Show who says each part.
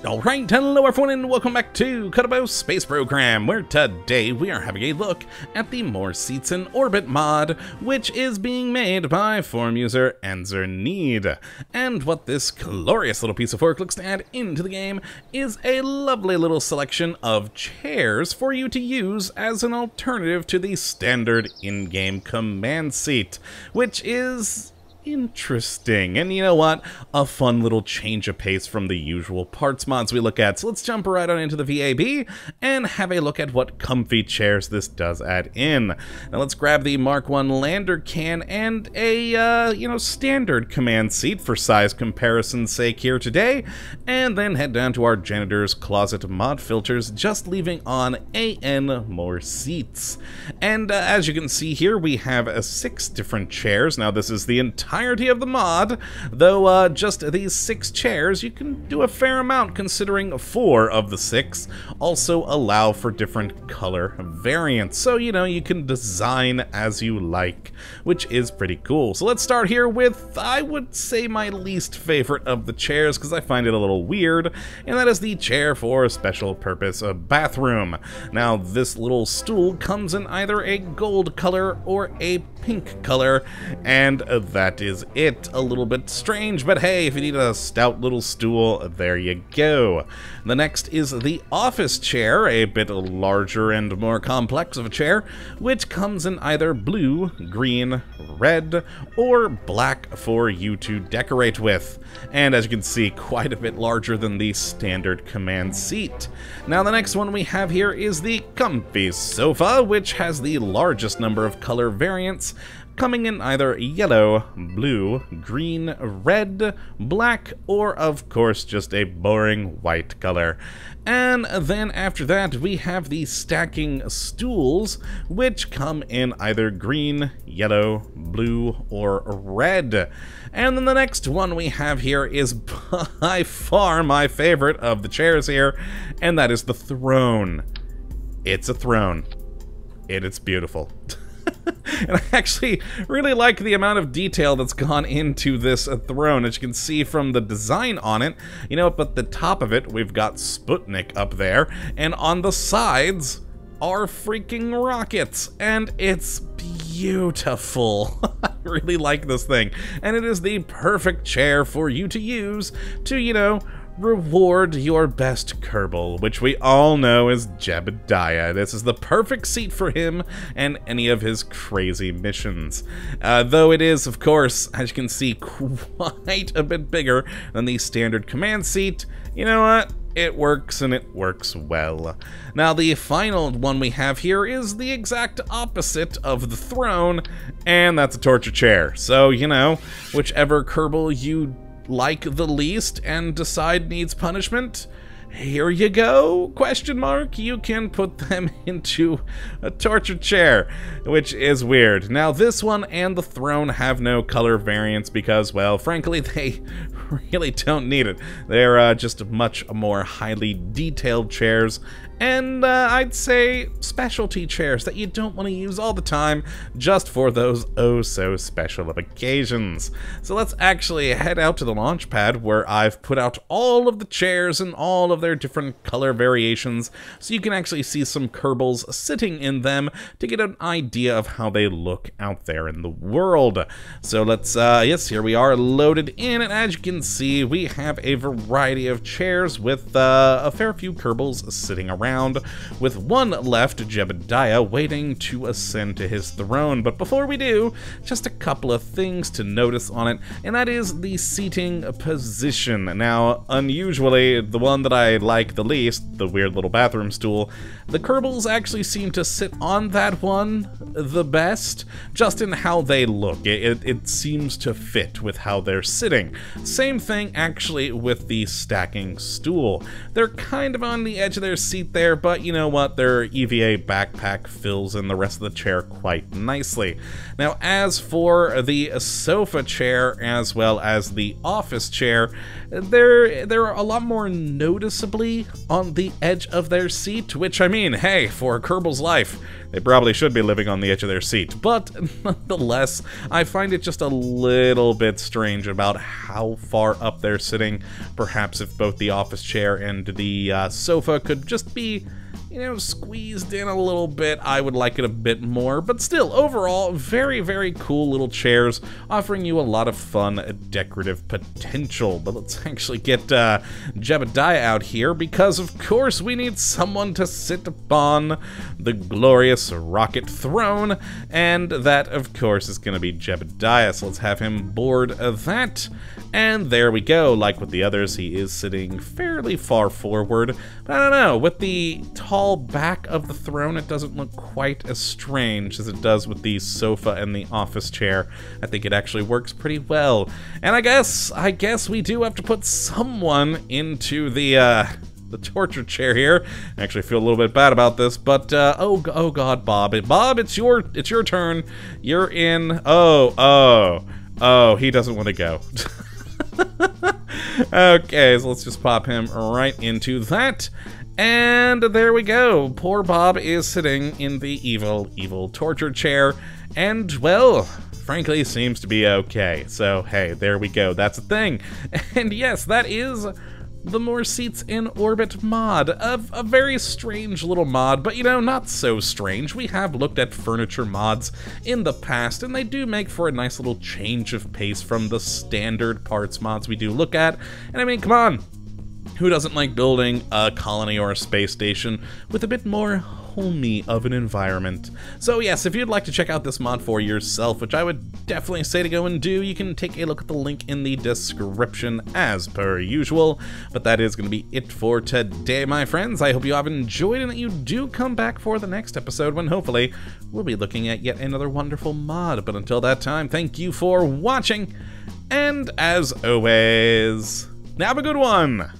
Speaker 1: Alright, hello everyone and welcome back to Kottabos Space Program, where today we are having a look at the More Seats in Orbit mod, which is being made by forum user Need. And what this glorious little piece of work looks to add into the game is a lovely little selection of chairs for you to use as an alternative to the standard in-game command seat, which is interesting, and you know what? A fun little change of pace from the usual parts mods we look at. So let's jump right on into the VAB and have a look at what comfy chairs this does add in. Now let's grab the Mark I lander can and a, standard command seat for size comparison's sake here today, and then head down to our janitor's closet mod filters, just leaving on AN more seats. And as you can see here, we have 6 different chairs. Now this is the entirety of the mod, though just these 6 chairs, you can do a fair amount considering 4 of the 6 also allow for different color variants. So, you can design as you like, which is pretty cool. So let's start here with, I would say, my least favorite of the chairs, because I find it a little weird, and that is the chair for special purpose bathroom. Now, this little stool comes in either a gold color or a pink color, and that is it. A little bit strange, but hey, if you need a stout little stool, there you go. The next is the office chair, a bit larger and more complex of a chair, which comes in either blue, green, red, or black for you to decorate with. And as you can see, quite a bit larger than the standard command seat. Now the next one we have here is the comfy sofa, which has the largest number of color variants, coming in either yellow, blue, green, red, black, or of course just a boring white color. And then after that we have the stacking stools, which come in either green, yellow, blue, or red. And then the next one we have here is by far my favorite of the chairs here, and that is the throne. It's a throne, and it's beautiful. And I actually really like the amount of detail that's gone into this throne, as you can see from the design on it. But the top of it, we've got Sputnik up there, and on the sides are freaking rockets, and it's beautiful. I really like this thing, and it is the perfect chair for you to use to, reward your best Kerbal, which we all know is Jebediah. This is the perfect seat for him and any of his crazy missions. Though it is, of course, as you can see, quite a bit bigger than the standard command seat, you know what? It works, and it works well. Now, the final one we have here is the exact opposite of the throne, and that's a torture chair. So, whichever Kerbal you like the least and decide needs punishment, here you go, ? You can put them into a torture chair, which is weird. Now, this one and the throne have no color variants because, well, frankly, they really don't need it. They're just much more highly detailed chairs, and I'd say specialty chairs that you don't want to use all the time, just for those oh-so-special of occasions. So let's actually head out to the launch pad, where I've put out all of the chairs and all of their different color variations, so you can actually see some Kerbals sitting in them to get an idea of how they look out there in the world. So let's, yes, here we are loaded in, and as you can see, we have a variety of chairs with a fair few Kerbals sitting around, with one left, Jebediah, waiting to ascend to his throne. But before we do, just a couple of things to notice on it, and that is the seating position. Now, unusually, the one that I like the least, the weird little bathroom stool, the Kerbals actually seem to sit on that one the best, just in how they look. It seems to fit with how they're sitting. Same thing, actually, with the stacking stool. They're kind of on the edge of their seat there, but you know what? Their EVA backpack fills in the rest of the chair quite nicely. Now, as for the sofa chair, as well as the office chair, they're a lot more noticeably on the edge of their seat, which, I mean, hey, for Kerbal's life, they probably should be living on the edge of their seat. But nonetheless, I find it just a little bit strange about how far far up they're sitting. Perhaps if both the office chair and the sofa could just be, you know, squeezed in a little bit, I would like it a bit more. But still, overall, very, very cool little chairs, offering you a lot of fun decorative potential. But let's actually get Jebediah out here, because of course we need someone to sit upon the glorious rocket throne, and that, of course, is going to be Jebediah. So let's have him board that. And there we go. Like with the others, he is sitting fairly far forward. But I don't know, with the tall back of the throne, it doesn't look quite as strange as it does with the sofa and the office chair. I think it actually works pretty well. And I guess we do have to put someone into the torture chair here. I actually feel a little bit bad about this, but oh god, Bob, it's your turn. You're in. Oh, he doesn't want to go. Okay, so let's just pop him right into that. And there we go. Poor Bob is sitting in the evil torture chair. And, well, frankly, seems to be okay. So, hey, there we go. That's a thing. And yes, that is the More Seats in Orbit mod. A very strange little mod, but you know, not so strange. We have looked at furniture mods in the past, and they do make for a nice little change of pace from the standard parts mods we do look at. And I mean, come on, who doesn't like building a colony or a space station with a bit more homey of an environment? So yes, if you'd like to check out this mod for yourself, which I would definitely say to go and do, you can take a look at the link in the description as per usual. But that is going to be it for today, my friends. I hope you have enjoyed and that you do come back for the next episode, when hopefully we'll be looking at yet another wonderful mod. But until that time, thank you for watching, and as always, have a good one!